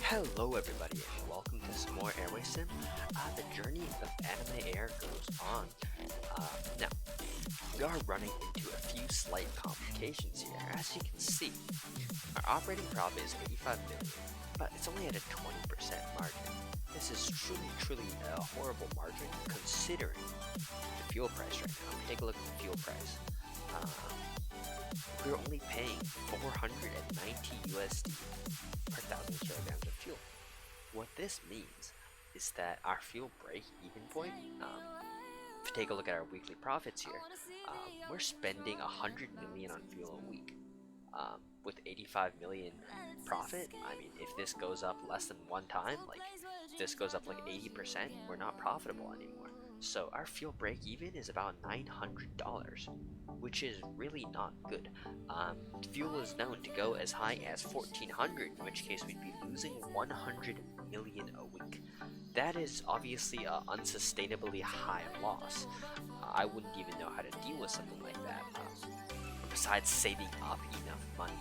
Hello everybody and welcome to some more Airway Sim. The journey of Anime Air goes on. Now, we are running into a few slight complications here. As you can see, our operating profit is 85 million, but it's only at a 20% margin. This is truly a horrible margin considering the fuel price right now. Take a look at the fuel price. We're only paying 490 USD per 1,000 kilograms of fuel. What this means is that our fuel break-even point, if you take a look at our weekly profits here, we're spending 100 million on fuel a week. With 85 million profit, I mean, if this goes up less than one time, like if this goes up like 80%, we're not profitable anymore. So our fuel break-even is about $900, which is really not good. Fuel is known to go as high as 1,400, in which case we'd be losing 100 million a week. That is obviously an unsustainably high loss. I wouldn't even know how to deal with something like that, besides saving up enough money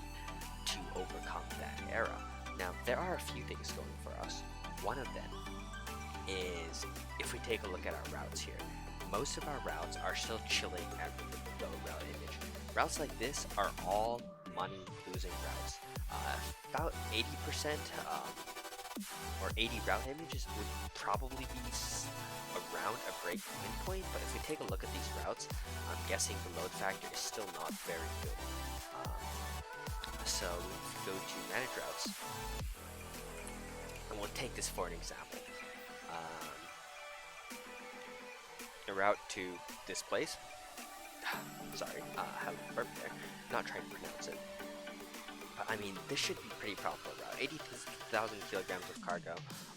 to overcome that era. Now, there are a few things going for us. One of them is, if we take a look at our routes here, most of our routes are still chilling at the low route image. Routes like this are all money losing routes. About 80% or 80 route images would probably be around a break-even point, but if we take a look at these routes, I'm guessing the load factor is still not very good. So if we go to manage routes, and we'll take this for an example. A route to this place. Sorry, I have a burp there. Not trying to pronounce it. But I mean, this should be pretty profitable route. 80,000 kilograms of cargo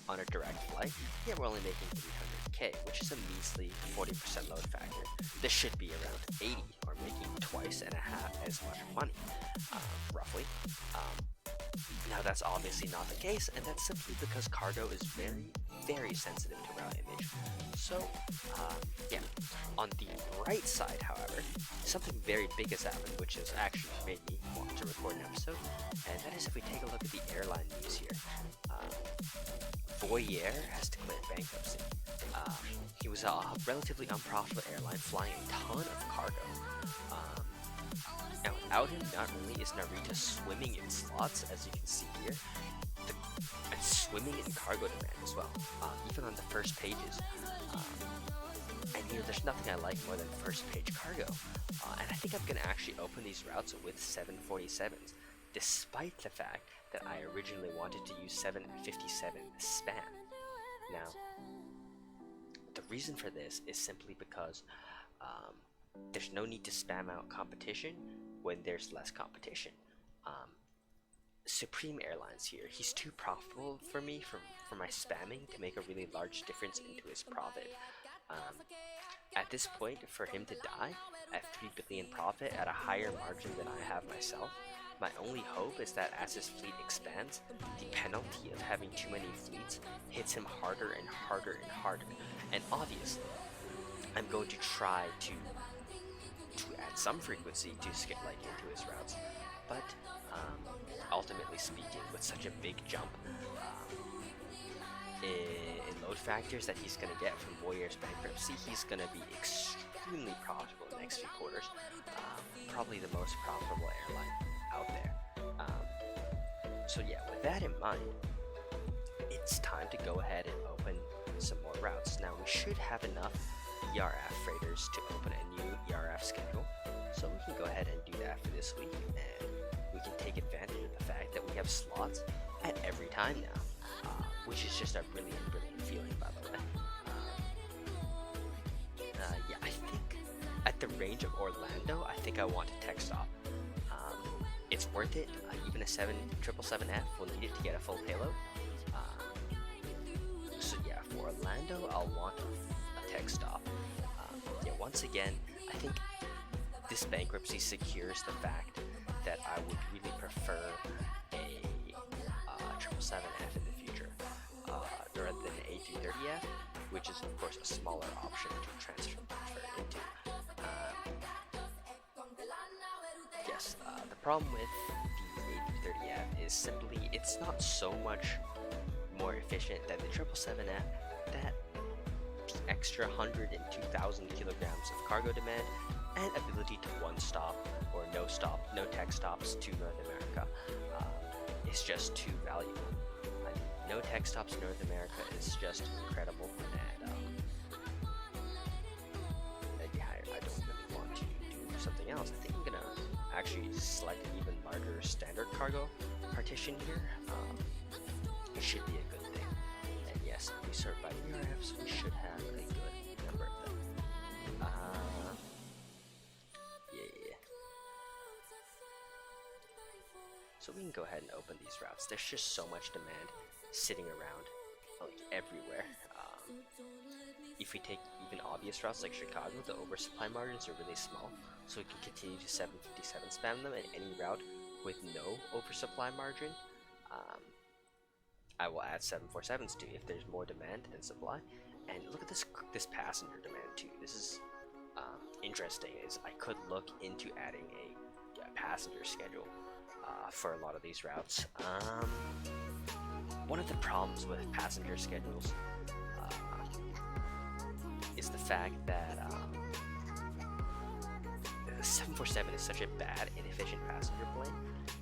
on a direct flight. Yeah, we're only making 300k, which is a measly 40% load factor. This should be around 80, or making twice and a half as much money, roughly. Now that's obviously not the case, and that's simply because cargo is very sensitive to route image. So, yeah. On the right side, however, something very big has happened, which has actually made me want to record an episode, and that is if we take a look at the airline news here. Voyager has declared bankruptcy. He was a relatively unprofitable airline flying a ton of cargo. Now, without him, not only is Narita swimming in slots, as you can see here, and swimming in cargo demand as well, even on the first pages. And you know, there's nothing I like more than first page cargo. And I think I'm going to actually open these routes with 747s, despite the fact that I originally wanted to use 757 spam. Now, the reason for this is simply because there's no need to spam out competition when there's less competition. Supreme Airlines here, he's too profitable for me for my spamming to make a really large difference into his profit. At this point, for him to die at 3 billion profit at a higher margin than I have myself, my only hope is that as his fleet expands, the penalty of having too many fleets hits him harder and harder and harder. And obviously, I'm going to try to add some frequency to skip like into his routes, but ultimately speaking, with such a big jump in load factors that he's going to get from Voyager's bankruptcy, he's going to be extremely profitable in the next few quarters. Probably the most profitable airline out there. So yeah, with that in mind, it's time to go ahead and open some more routes. Now we should have enough ERF freighters to open a new ERF schedule, so we can go ahead and do that for this week, and we can take advantage of the fact that we have slots at every time now, which is just a brilliant feeling, by the way. Yeah, I think at the range of Orlando, I think I want to tech stop. It's worth it. Even a 777F will need it to get a full payload. So yeah, for Orlando, I'll want a tech stop. Yeah, once again, I think this bankruptcy secures the fact that I would really prefer a 777F in the future, rather than an A330F, which is of course a smaller option to transfer into. Yes, the problem with the A330F is simply it's not so much more efficient than the 777F, that the extra 102,000 kilograms of cargo demand and ability to one-stop or no tech stops to North America is just too valuable. No tech stops in North America is just incredible, and yeah, I don't really want to do something else. I think I'm gonna actually select an even larger standard cargo partition here. It should be a good thing. And yes, we sort by ERFs, we should have a good number of them. Yeah. So we can go ahead and open these routes. There's just so much demand sitting around, like everywhere. If we take even obvious routes like Chicago, the oversupply margins are really small, so we can continue to 757 spam them, and any route with no oversupply margin, I will add 747s to if there's more demand than supply. And look at this passenger demand too. This is interesting. Is I could look into adding a passenger schedule for a lot of these routes. One of the problems with passenger schedules is the fact that the 747 is such a bad, inefficient passenger plane.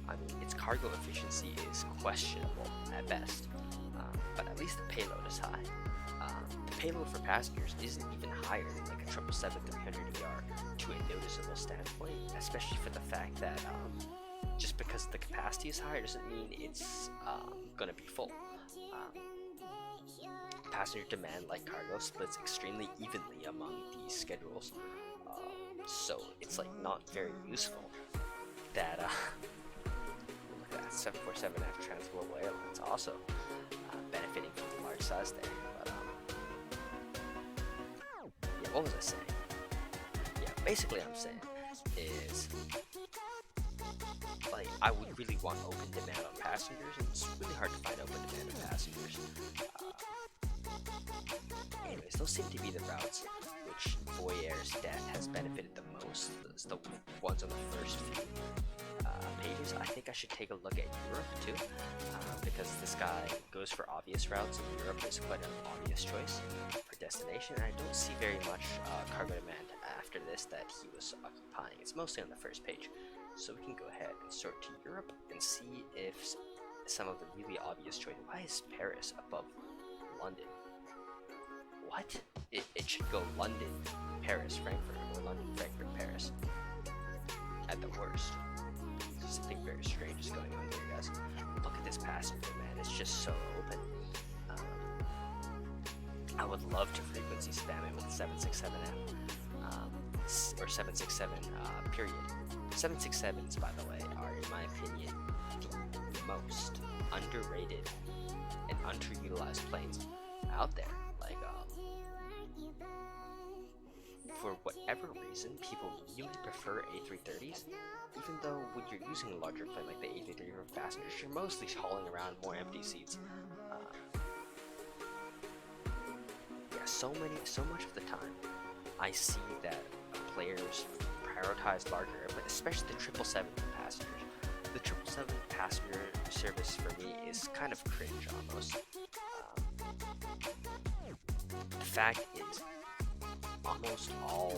I mean, its cargo efficiency is questionable at best, but at least the payload is high. The payload for passengers isn't even higher than like a 777-300ER to a noticeable standpoint, especially for the fact that just because the capacity is higher doesn't mean it's gonna be full. Passenger demand, like cargo, splits extremely evenly among these schedules, so it's like not very useful that look at that 747F Transglobal Airlines also benefiting from the large size there. But yeah, what was I saying? Yeah, basically I'm saying is, like, I would really want open demand on passengers, and it's really hard to find open demand on passengers. Anyways, those seem to be the routes which Voyair's debt has benefited the most. It's the ones on the first few pages. I think I should take a look at Europe too, because this guy goes for obvious routes, and Europe is quite an obvious choice for destination. And I don't see very much cargo demand after this that he was occupying. It's mostly on the first page. So we can go ahead and sort to Europe and see if some of the really obvious choice. Why is Paris above London? What? It should go London, Paris, Frankfurt, or London, Frankfurt, Paris. At the worst. Something very strange is going on here, guys. Look at this passenger, man. It's just so open. I would love to frequency spam it with 767F. Or 767, period. 767s, by the way, are, in my opinion, the most underrated and underutilized planes out there. Like, for whatever reason, people really prefer A330s, even though when you're using a larger plane like the A330 for passengers, you're mostly hauling around more empty seats. Yeah, so much of the time, I see that players prioritize larger airplanes, especially the 777 passengers. The 777 passenger service for me is kind of cringe almost. The fact is, almost all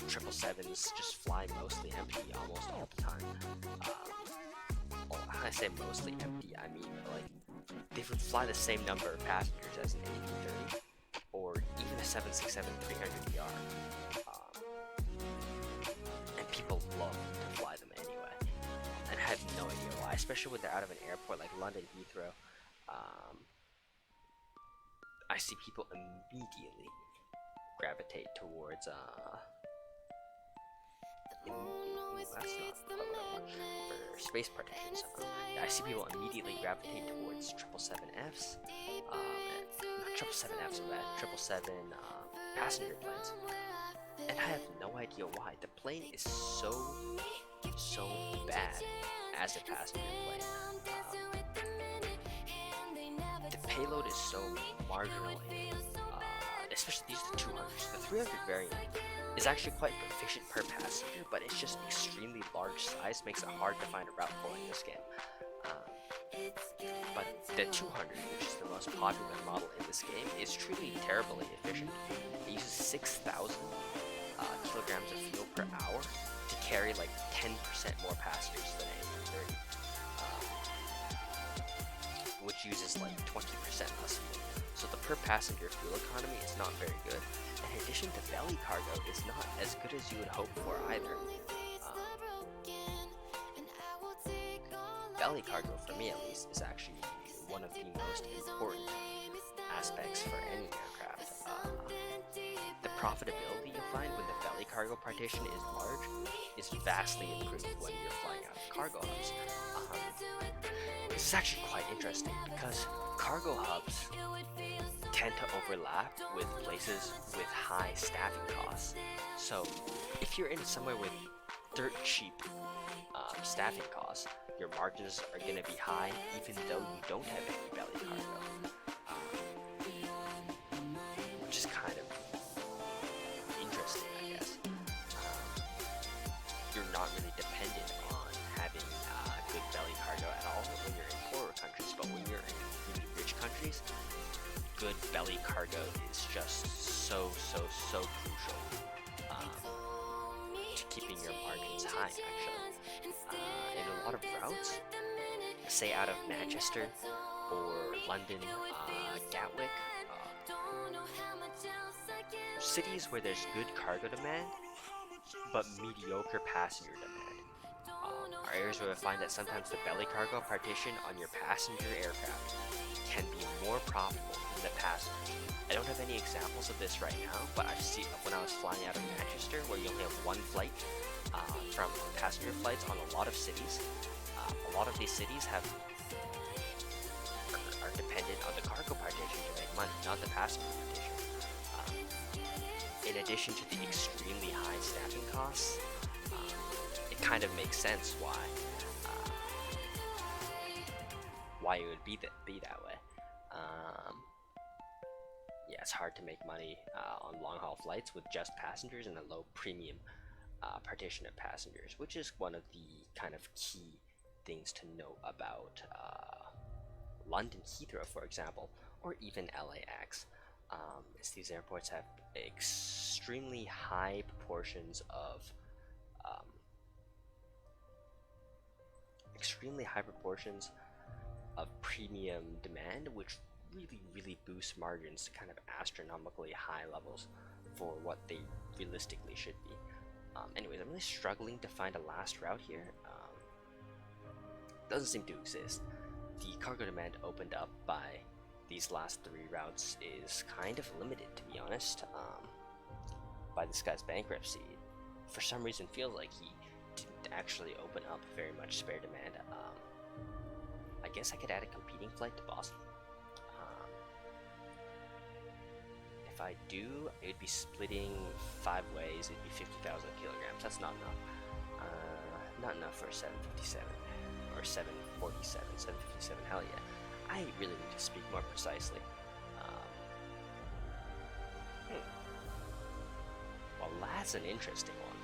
777s just fly mostly empty almost all the time. Well, when I say mostly empty, I mean like they would fly the same number of passengers as an A330 or even a 767-300ER. And people love to fly them anyway. And I have no idea why, especially when they're out of an airport like London Heathrow. I see people immediately gravitate towards for space partitions. I see people immediately gravitate towards 777Fs, not 777Fs, but 777 passenger planes, and I have no idea why. The plane is so bad as a passenger plane. The payload is so marginal, especially these are the 200s. The 300 variant is actually quite efficient per passenger, but it's just extremely large size, makes it hard to find a route for in this game. But the 200, which is the most popular model in this game, is truly terribly efficient. It uses 6,000 kilograms of fuel per hour to carry like 10% more passengers than A330, which uses like 20% less fuel. So the per passenger fuel economy is not very good. In addition, the belly cargo is not as good as you would hope for either. Belly cargo, for me at least, is actually one of the most important aspects for any aircraft. The profitability you'll find when the belly cargo partition is large is vastly improved when you're flying out of cargo hubs. This is actually quite interesting because cargo hubs tend to overlap with places with high staffing costs. So if you're in somewhere with dirt cheap staffing costs, your margins are going to be high even though you don't have any belly cargo, which is kind of interesting, I guess. You're not really dependent on having good belly cargo at all when you're in poorer countries, but when you're in really rich countries, good belly cargo is just so crucial to keeping your margins high, actually. In a lot of routes, say out of Manchester or London, Gatwick, cities where there's good cargo demand but mediocre passenger demand are areas where I find that sometimes the belly cargo partition on your passenger aircraft can be more profitable than the passenger. I don't have any examples of this right now, but I've seen when I was flying out of Manchester, where you only have one flight from passenger flights on a lot of cities. A lot of these cities are dependent on the cargo partition to make money, not the passenger partition. In addition to the extremely high staffing costs, it kind of makes sense why it would be that way. Yeah, it's hard to make money on long-haul flights with just passengers and a low premium partition of passengers, which is one of the kind of key things to note about London Heathrow, for example, or even LAX. Is these airports have extremely high proportions of premium demand, which really boosts margins to kind of astronomically high levels for what they realistically should be. Anyways, I'm really struggling to find a last route here. Doesn't seem to exist. The cargo demand opened up by these last 3 routes is kind of limited, to be honest, by this guy's bankruptcy. For some reason, feels like he didn't actually open up very much spare demand. I guess I could add a competing flight to Boston. If I do, it would be splitting 5 ways. It'd be 50,000 kilograms. That's not enough. Not enough for a 757 or 747, 757. Hell yeah. I really need to speak more precisely. Well, that's an interesting one.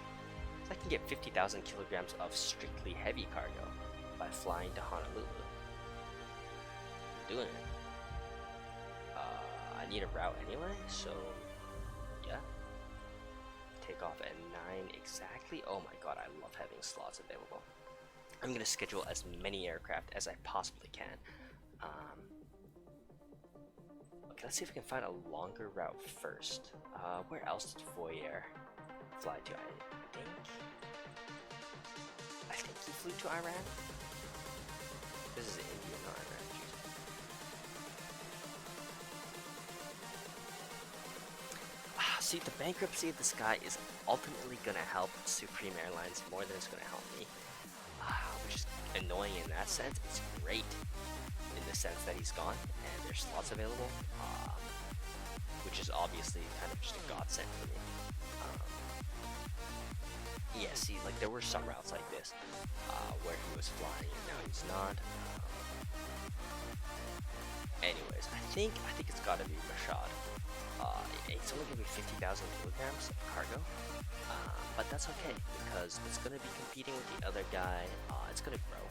So I can get 50,000 kilograms of strictly heavy cargo by flying to Honolulu. I'm doing it. I need a route anyway, so yeah. Take off at 9 exactly. Oh my god, I love having slots available. I'm gonna schedule as many aircraft as I possibly can. Okay, let's see if we can find a longer route first. Where else did Voyair fly to? I think he flew to Iran. This is India, not Iran. See, the bankruptcy of this guy is ultimately gonna help Supreme Airlines more than it's gonna help me. Which is annoying in that sense. It's great in the sense that he's gone and there's slots available, which is obviously kind of just a godsend for me. Yeah, see, like there were some routes like this where he was flying and now he's not. Anyways, I think it's gotta be Mashhad. It's only gonna be 50,000 kilograms of cargo, but that's okay because it's gonna be competing with the other guy. It's gonna grow,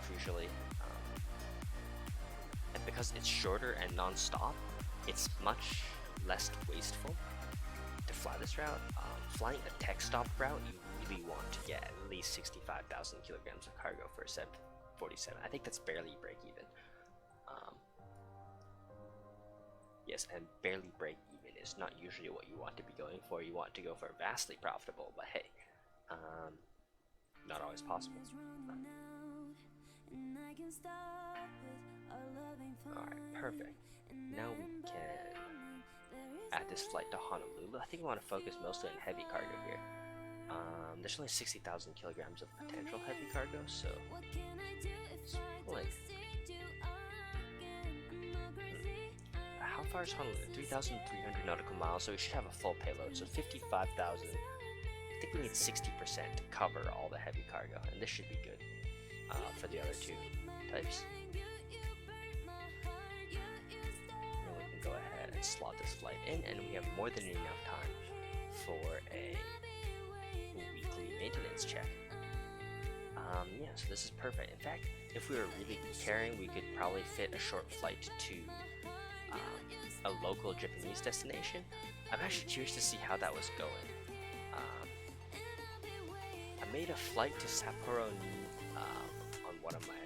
crucially. And because it's shorter and non-stop, it's much less wasteful to fly this route. Flying a tech stop route, you really want to get at least 65,000 kilograms of cargo for a 747. I think that's barely break even. Yes, and barely break even is not usually what you want to be going for. You want to go for vastly profitable, but hey, not always possible. Alright, perfect. Now we can add this flight to Honolulu. I think we want to focus mostly on heavy cargo here. There's only 60,000 kilograms of potential heavy cargo, so like, how far is Honolulu? 3,300 nautical miles, so we should have a full payload. So 55,000. I think we need 60% to cover all the heavy cargo, and this should be good for the other two types. And we can go ahead and slot this flight in, and we have more than enough time for a weekly maintenance check. Yeah, so this is perfect. In fact, if we were really caring, we could probably fit a short flight to a local Japanese destination. I'm actually curious to see how that was going. I made a flight to Sapporo on one of my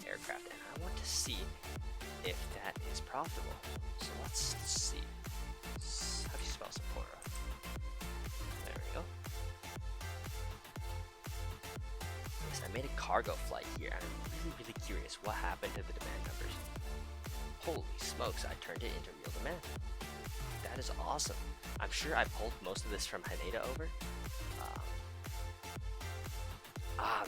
aircraft, and I want to see if that is profitable. So let's see. How do you spell Sapporo? There we go. Yes, I made a cargo flight here, and I'm really curious what happened to the demand numbers. Holy smokes, I turned it into real demand. That is awesome. I'm sure I pulled most of this from Haneda over.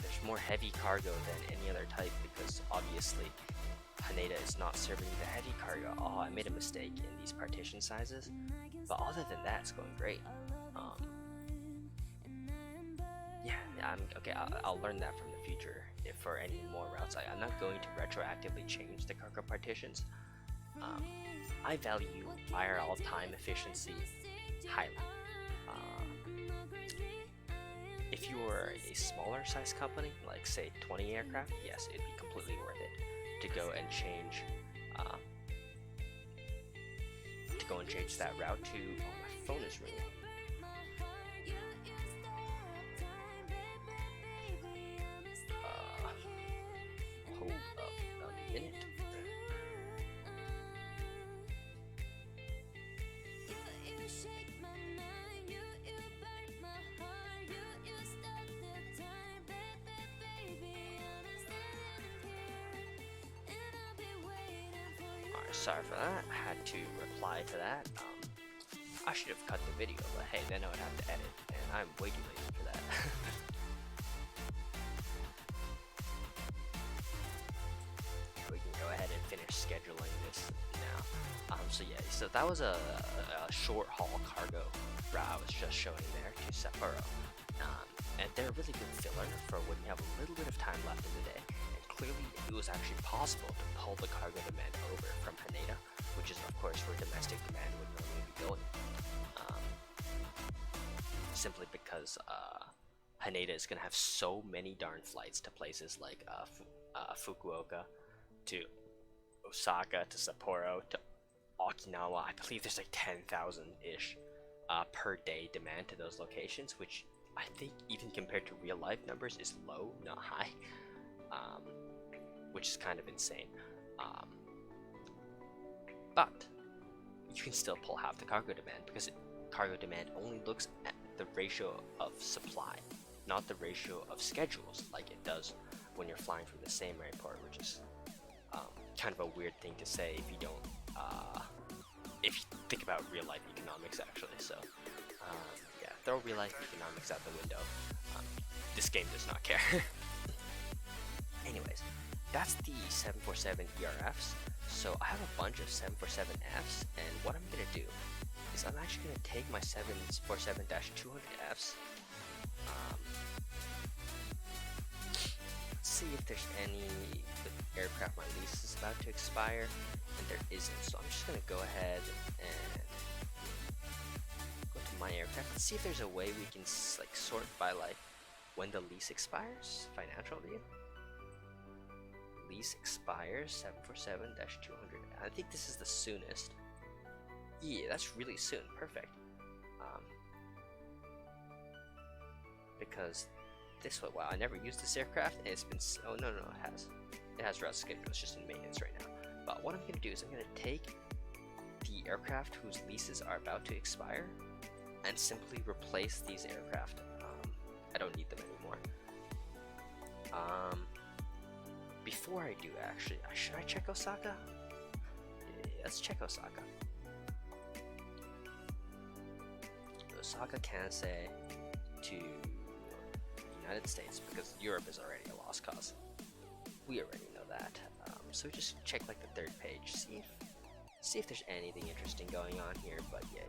There's more heavy cargo than any other type because obviously Haneda is not serving the heavy cargo. Oh, I made a mistake in these partition sizes. But other than that, it's going great. Okay. I'll learn that from the future if for any more routes. I'm not going to retroactively change the cargo partitions. I value IRL time efficiency highly. If you were a smaller size company, like say 20 aircraft, yes, it'd be completely worth it to go and change that route to. Oh, my phone is ringing. Hold up a minute. Sorry for that, I had to reply to that. I should have cut the video, but hey, then I would have to edit, and I'm way too lazy for that. We can go ahead and finish scheduling this now. So that was a short haul cargo route I was just showing there to Sapporo. And they're a really good filler for when you have a little bit of time left in the day. Clearly, it was actually possible to pull the cargo demand over from Haneda, which is of course where domestic demand would normally be going. Simply because Haneda is going to have so many darn flights to places like Fukuoka, to Osaka, to Sapporo, to Okinawa. I believe there's like 10,000-ish per day demand to those locations, which I think even compared to real life numbers is low, not high. Which is kind of insane. But you can still pull half the cargo demand because cargo demand only looks at the ratio of supply, not the ratio of schedules like it does when you're flying from the same airport, which is kind of a weird thing to say if you don't, if you think about real life economics actually. So yeah, throw real life economics out the window. This game does not care. Anyways, that's the 747 ERFs. So I have a bunch of 747Fs, and what I'm going to do is I'm actually going to take my 747-200Fs. Let's see if there's any aircraft my lease is about to expire, and there isn't. So I'm just going to go ahead and go to my aircraft. Let's see if there's a way we can like sort by like when the lease expires, financial deal. lease expires 747-200. I think this is the soonest. Yeah, that's really soon. Perfect. Because this one, wow, I never used this aircraft, and it's been, oh no, it has route schedule, it's just in maintenance right now. But what I'm going to do is I'm going to take the aircraft whose leases are about to expire and simply replace these aircraft. I don't need them anymore. Before I do, actually, should I check Osaka? Yeah, let's check Osaka. Osaka Kansai to United States, because Europe is already a lost cause. We already know that. So just check like the third page, see if there's anything interesting going on here. But yeah,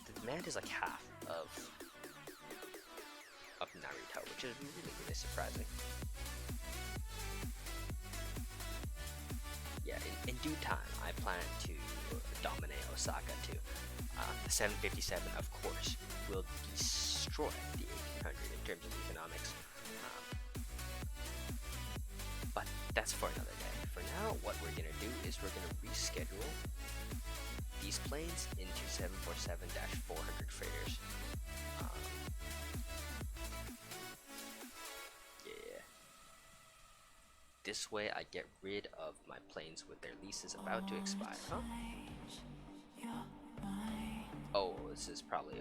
the demand is like half of Narita, which is really surprising. Yeah, in due time, I plan to dominate Osaka too. The 757, of course, will destroy the 1800 in terms of economics. But that's for another day. For now, what we're going to do is we're going to reschedule these planes into 747-400 freighters. Yeah. This way I get rid of my planes with their leases about to expire. Huh? Oh, this is probably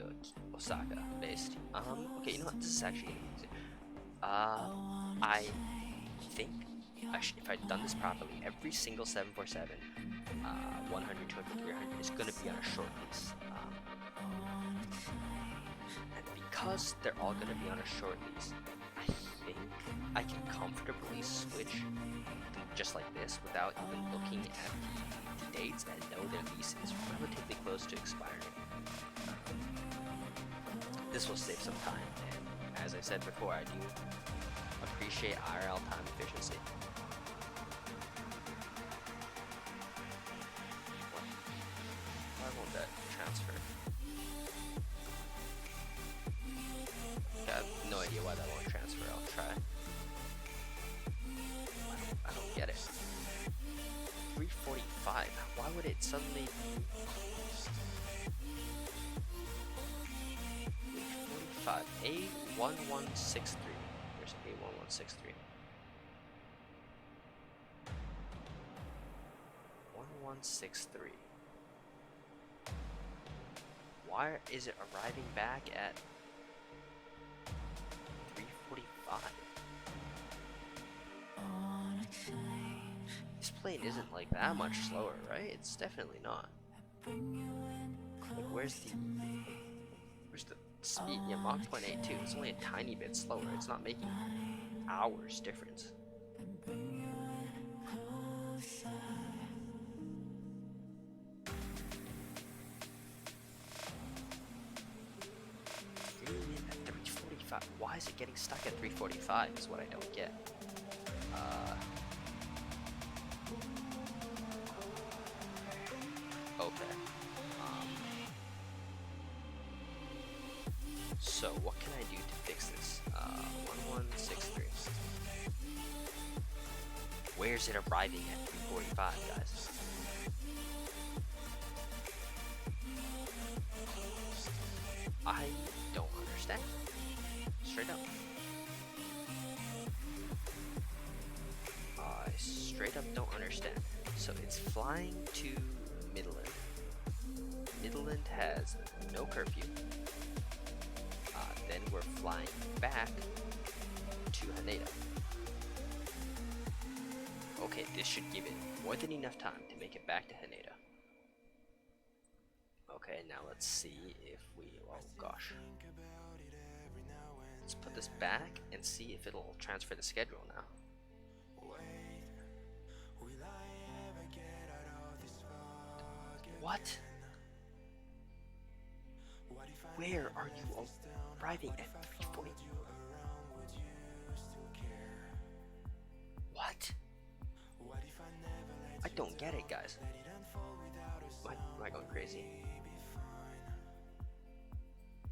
Osaka based. Okay, you know what? This is actually easy. I think if I'd done this properly, every single 747, 100, 200, 300 is going to be on a short lease. And because they're all going to be on a short lease, I think I can comfortably switch them just like this without even looking at the dates and know their lease is relatively close to expiring. This will save some time, and as I said before, I do appreciate IRL time efficiency. Why won't that transfer? I have no idea why that won't transfer. I'll try. I don't get it. 345. Why would it suddenly? 345. A1163. There's A1163. 1163. Why is it arriving back at 345? This plane isn't like that much slower, right? It's definitely not. Like, where's the speed? Yeah, Mach 0.82. It's only a tiny bit slower. It's not making hours difference. At 345. Why is it getting stuck at 345 is what I don't get. Okay. So what can I do to fix this? 1163. Where's it arriving at 345, guys? I don't understand. Straight up. I straight up don't understand. So it's flying to Midland. Midland has no curfew. Then we're flying back to Haneda. Okay, this should give it more than enough time to make it back to Haneda. Okay, now let's see if we, oh gosh. Let's put this back and see if it'll transfer the schedule now. What? Where are you arriving at 340? What? I don't get it, guys. Am I going crazy?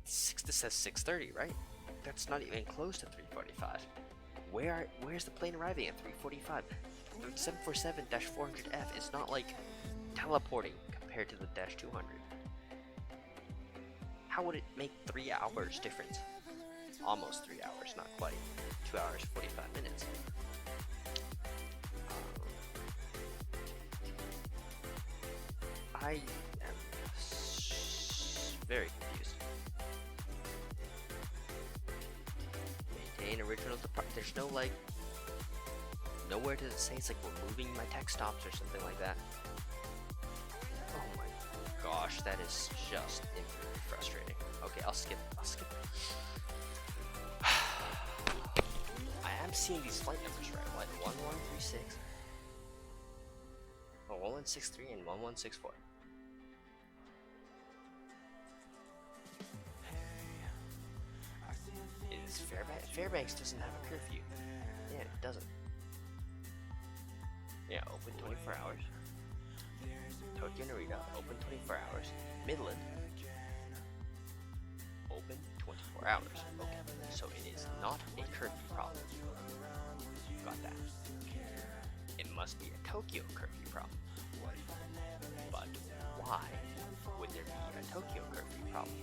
This says 6:30, right? That's not even close to 3:45. Where's the plane arriving at 3:45? The 747-400F is not like teleporting compared to the Dash 200. How would it make 3 hours difference? Almost 3 hours, not quite. 2 hours, 45 minutes. I am very confused. Maintain original department. There's no like, nowhere does it say it's like removing my text stops or something like that. Oh my gosh, that is just infinitely frustrating. Okay, I'll skip. I am seeing these flight numbers right, like 1136, 1163, and 1164. Is Fairbanks doesn't have a curfew. Yeah, it doesn't. Yeah, open 24 hours. Tokyo Narita, open 24 hours. Midland, open 24 hours. Okay, so it is not a curfew problem. Got that. It must be a Tokyo curfew problem. But why would there be a Tokyo curfew problem?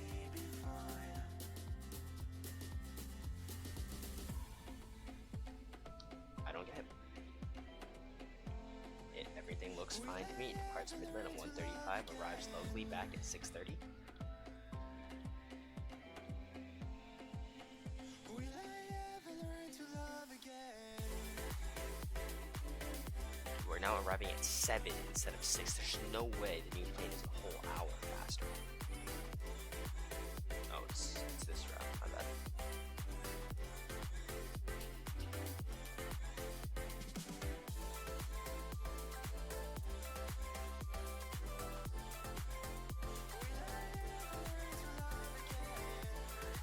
I don't get it. Everything looks fine to me. Departs Midland at 1:35, arrives locally back at 6:30. We're now arriving at 7 instead of 6. There's no way the new plane is a whole hour faster. Oh, it's this route. My bad.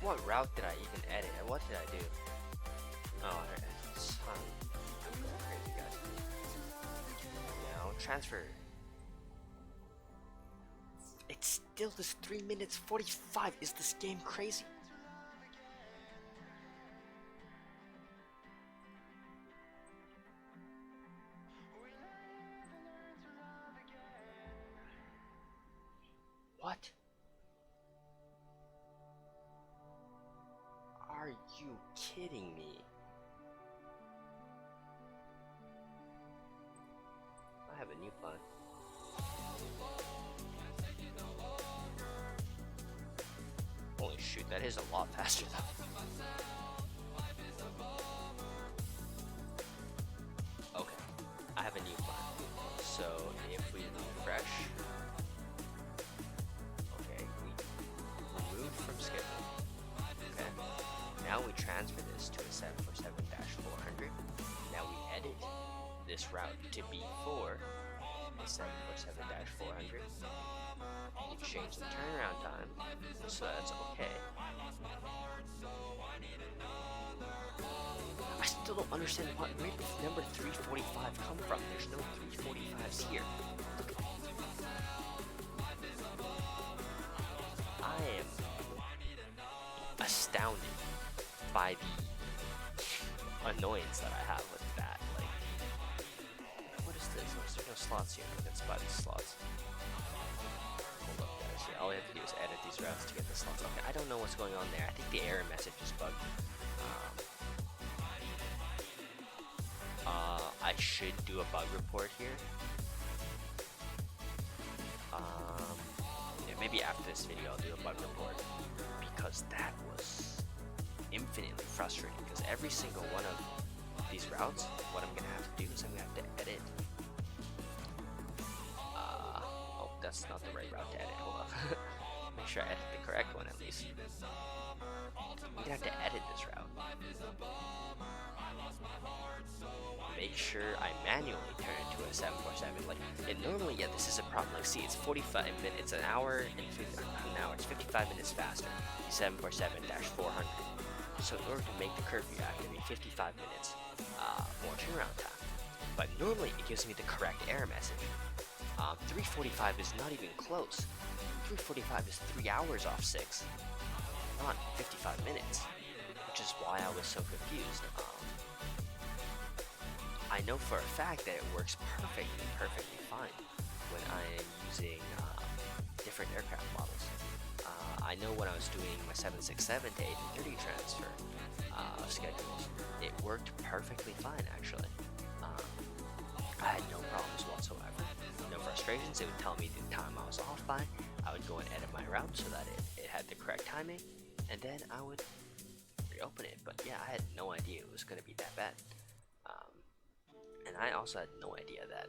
What route did I even edit? And what did I do? Oh, son. I'm going crazy, guys. Now, transfer. It's still this 3 minutes 45. Is this game crazy? What? Are you kidding me? I have a new plan. Holy shoot, that is a lot faster though. Okay, I have a new plan. So if we refresh, okay, we remove from schedule. Okay, now we transfer this to a 747-400. Now we edit this route to be for a 747-400. You change the turnaround time, so that's okay. I still don't understand where did number 345 come from. There's no 345s here. I am astounded by the annoyance that I have with that. Like, what is this? There's no slots here. Let's buy these slots. Hold up, guys. Yeah, all we have to do is edit these routes to get the slots. Okay, I don't know what's going on there. I think the error message is bugged. I should do a bug report here. Yeah, maybe after this video I'll do a bug report, because that was infinitely frustrating, because every single one of these routes, what I'm gonna have to do is I'm gonna have to edit. Oh, that's not the right route to edit. Hold on. Make sure I edit the correct one at least. I'm gonna have to edit this route. Make sure I manually turn it to a 747. Like, and normally, yeah, this is a problem. Like, see, it's 45 minutes, an hour, and it's 55 minutes faster. 747-400. So in order to make the curfew activate, 55 minutes more turnaround time. But normally it gives me the correct error message. 345 is not even close. 345 is 3 hours off 6, not 55 minutes, which is why I was so confused. I I know for a fact that it works perfectly fine when I am using different aircraft models. I know when I was doing my 767 to A330 transfer schedules, it worked perfectly fine actually. I had no problems whatsoever. No frustrations. It would tell me the time I was off by. I would go and edit my route so that it had the correct timing, and then I would reopen it. But yeah, I had no idea it was going to be that bad. And I also had no idea that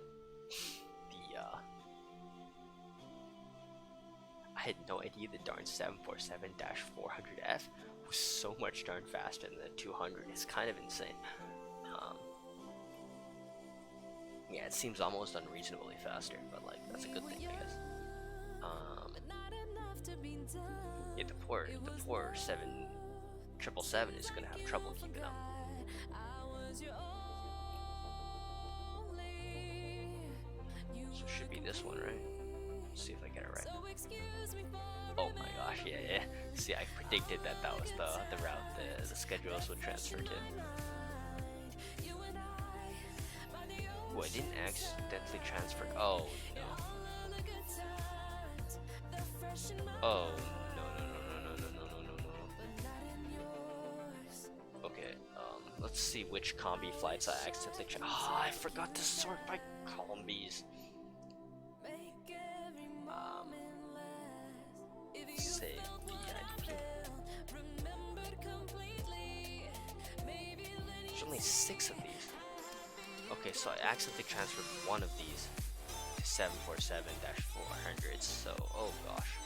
I had no idea the darn 747-400F was so much darn faster than the 200. It's kind of insane. Yeah, it seems almost unreasonably faster, but like that's a good thing, I guess. Yeah, the poor 777 is gonna have trouble keeping up. So it should be this one, right? Let's see if I get it right. Oh my gosh, yeah. See, I predicted that was the route the schedules would transfer to. Oh, I didn't accidentally transfer. Oh no. Oh no. Okay, let's see which combi flights I accidentally I forgot to sort by combis. Save VIP. There's only 6 of these. Okay, so I accidentally transferred one of these to 747-400s, so oh gosh.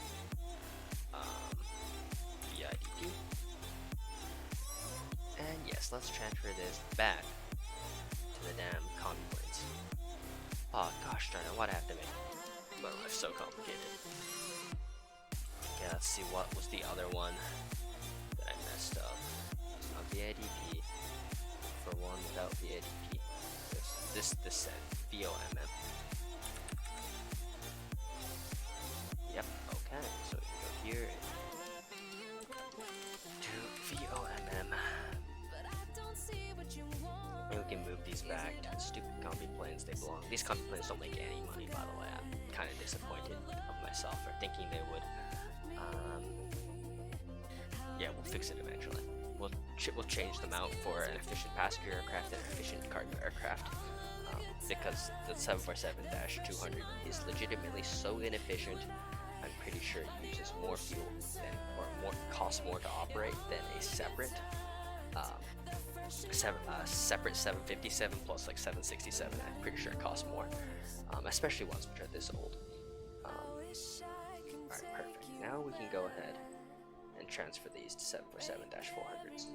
VIP. And yes, let's transfer this back to the damn combi planes. Oh gosh darn it, why'd I have to make my life so complicated? Okay, let's see what was the other one that I messed up. It's not VIDP. For one without VIDP. This said VOMM. Yep, okay, so we can go here to VOMM. And we can move these back to the stupid combi planes they belong. These combi planes don't make any money, by the way. I'm kind of disappointed of myself for thinking they would. Yeah, we'll fix it eventually. We'll change them out for an efficient passenger aircraft and an efficient cargo aircraft. Because the 747-200 is legitimately so inefficient. I'm pretty sure it uses more fuel costs more to operate than a separate separate 757 plus like 767. I'm pretty sure it costs more, especially ones which are this old. Alright, perfect. Now we can go ahead and transfer these to 747-400s.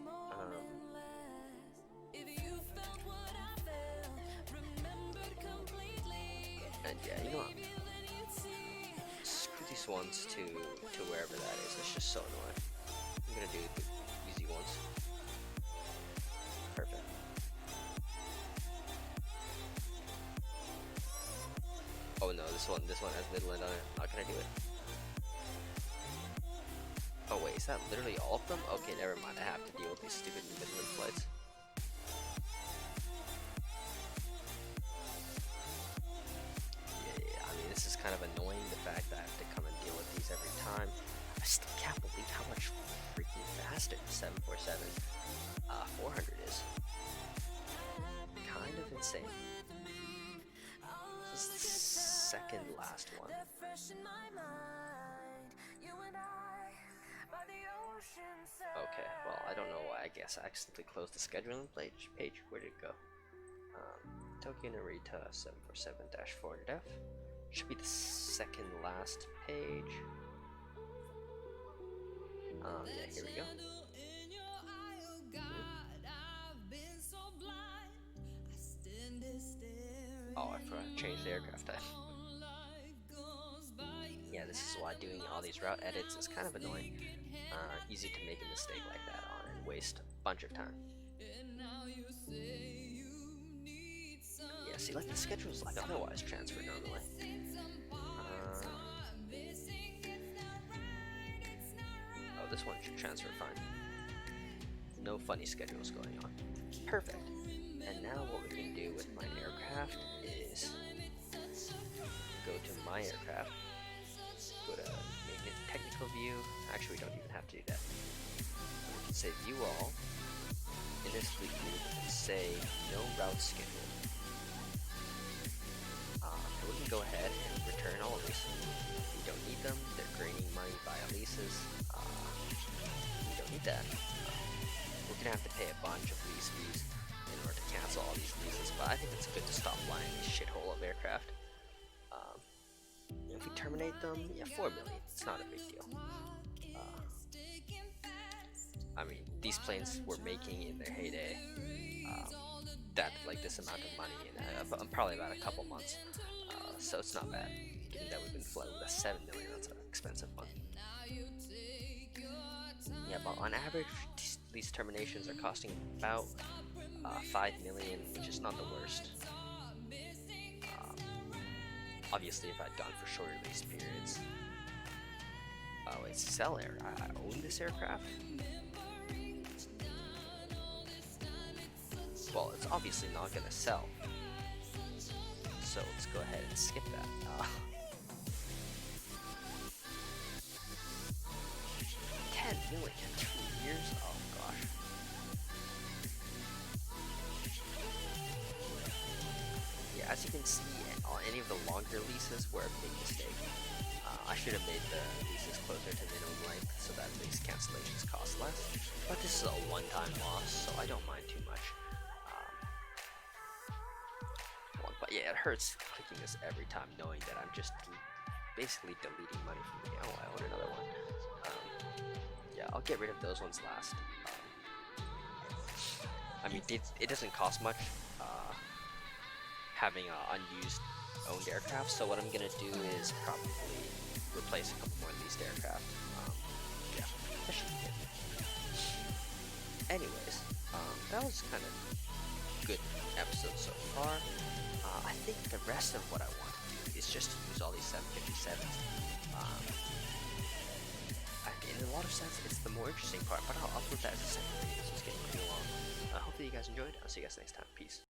And yeah, you know what? Screw these ones to wherever that is. It's just so annoying. I'm gonna do the easy ones. Perfect. Oh no, this one has Midland on it. How can I do it? Oh wait, is that literally all of them? Okay, never mind. I have to deal with these stupid Midland flights. Yeah, I mean, this is kind of annoying, the fact that I have to come and deal with these every time. I still can't believe how much freaking faster the 747-400 is. Kind of insane. This is the second last one. Okay, well, I don't know why. I guess I accidentally closed the scheduling page. Where did it go? Tokyo Narita 747-400F. Should be the second last page. Yeah, here we go. Oh, I forgot to change the aircraft type. Yeah, this is why doing all these route edits is kind of annoying. Easy to make a mistake like that on and waste a bunch of time. Yeah, see, like the schedule's like otherwise transfer normally. Oh, this one should transfer fine. No funny schedules going on. Perfect. And now what we can do with my aircraft is go to my aircraft, go to maintenance technical view. Actually, we don't even have to do that. We can say view all in this fleet group and say no route schedule. We can go ahead and return all of these. We don't need them. They're draining money via leases. We don't need that. We're gonna have to pay a bunch of lease fees in order to cancel all these leases, but I think it's good to stop flying this shithole of aircraft. If we terminate them, yeah, 4 million. It's not a big deal. I mean, these planes were making in their heyday that like this amount of money in probably about a couple months. So it's not bad. Given that we've been flying with a 7 million, that's an expensive one. Yeah, but on average, these terminations are costing about 5 million, which is not the worst. Obviously, if I'd gone for shorter lease periods. Oh, it's sell air. I own this aircraft. Well, it's obviously not gonna sell. So let's go ahead and skip that. 10 million in 2 years? Oh gosh. Yeah, as you can see, on any of the longer leases were a big mistake. I should have made the leases closer to minimum length so that lease cancellations cost less. But this is a one-time loss, so I don't mind too much. But yeah, it hurts clicking this every time, knowing that I'm just basically deleting money from the. Oh, I own another one. Yeah, I'll get rid of those ones last. I mean, it doesn't cost much having unused owned aircraft. So what I'm gonna do is probably replace a couple more leased aircraft. Yeah, that should be good. Anyways, that was kind of good episode so far. I think the rest of what I want to do is just to use all these 757s. In a lot of sense, it's the more interesting part, but I'll upload that as a separate video. This was getting pretty long. Hopefully you guys enjoyed. I'll see you guys next time. Peace.